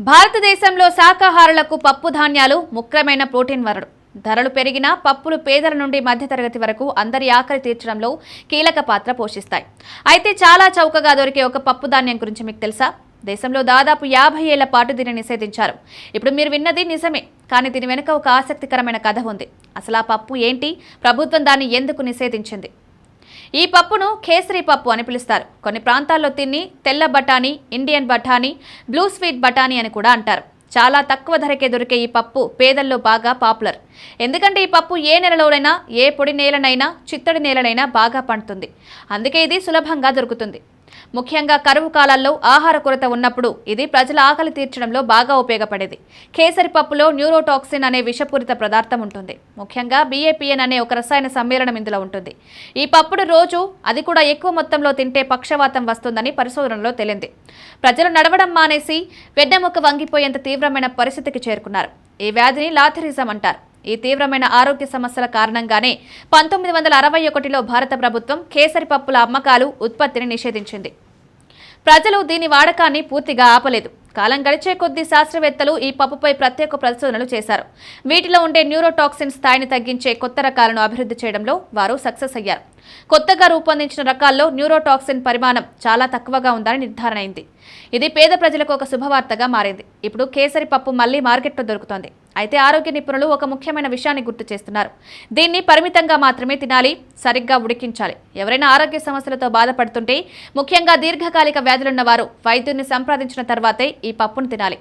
భారతదేశంలో శాకాహారులకు పప్పు ధాన్యాలు ముఖ్యమైన ప్రోటీన్ వనరు. ధరలు పెరిగినా పప్పులు పేదల నుండి మధ్యతరగతి వరకు అందరి ఆకలి తీర్చడంలో కీలక పాత్ర పోషిస్తాయి. అయితే చాలా చౌకగా దొరికే ఒక పప్పు ధాన్యం గురించి మీకు తెలుసా? దేశంలో దాదాపు 50 ఏళ్ల పాటు దీన్ని నిషేధించారు. ఇప్పుడు మీరు విన్నది నిజమే, కానీ దీని వెనుక ఒక ఆసక్తికరమైన కథ ఉంది. అసలు ఆ పప్పు ఏంటి? ప్రభుత్వం దాన్ని ఎందుకు నిషేధించింది? ఈ పప్పును కేసరి పప్పు అని పిలుస్తారు. కొన్ని ప్రాంతాల్లో తిని తెల్ల బఠానీ, ఇండియన్ బఠానీ, బ్లూ స్వీట్ బఠానీ అని కూడా అంటారు. చాలా తక్కువ ధరకే దొరికే ఈ పప్పు పేదల్లో బాగా పాపులర్. ఎందుకంటే ఈ పప్పు ఏ నెలలోనైనా, ఏ పొడి నేలనైనా, చిత్తడి నేలనైనా బాగా పండుతుంది. అందుకే ఇది సులభంగా దొరుకుతుంది. ముఖ్యంగా కరువు కాలాల్లో ఆహార కొరత ఉన్నప్పుడు ఇది ప్రజల ఆకలి తీర్చడంలో బాగా ఉపయోగపడేది. కేసరి పప్పులో న్యూరోటాక్సిన్ అనే విషపూరిత పదార్థం ఉంటుంది. ముఖ్యంగా BAPN అనే ఒక రసాయన సమ్మేళనం ఇందులో ఉంటుంది. ఈ పప్పును రోజు, అది కూడా ఎక్కువ మొత్తంలో తింటే పక్షవాతం వస్తుందని పరిశోధనలో తేలింది. ప్రజలు నడవడం మానేసి వెన్నెముక వంగిపోయేంత తీవ్రమైన పరిస్థితికి చేరుకున్నారు. ఈ వ్యాధిని లాథరిజం అంటారు. ఈ తీవ్రమైన ఆరోగ్య సమస్యల కారణంగానే 1961లో భారత ప్రభుత్వం కేసరి పప్పుల అమ్మకాలు, ఉత్పత్తిని నిషేధించింది. ప్రజలు దీని వాడకాన్ని పూర్తిగా ఆపలేదు. కాలం గడిచే కొద్దీ శాస్త్రవేత్తలు ఈ పప్పుపై ప్రత్యేక పరిశోధనలు చేశారు. వీటిలో ఉండే న్యూరోటాక్సిన్ స్థాయిని తగ్గించే కొత్త రకాలను అభివృద్ధి చేయడంలో వారు సక్సెస్ అయ్యారు. కొత్తగా రూపొందించిన రకాల్లో న్యూరోటాక్సిన్ పరిమాణం చాలా తక్కువగా ఉందని నిర్ధారణ అయింది. ఇది పేద ప్రజలకు ఒక శుభవార్తగా మారింది. ఇప్పుడు కేసరి పప్పు మళ్లీ మార్కెట్లో దొరుకుతోంది. అయితే ఆరోగ్య నిపుణులు ఒక ముఖ్యమైన విషయాన్ని గుర్తు చేస్తున్నారు. దీన్ని పరిమితంగా మాత్రమే తినాలి, సరిగ్గా ఉడికించాలి. ఎవరైనా ఆరోగ్య సమస్యలతో బాధపడుతుంటే, ముఖ్యంగా దీర్ఘకాలిక వ్యాధులున్న వారు వైద్యుడిని సంప్రదించిన తర్వాతే ఈ పప్పును తినాలి.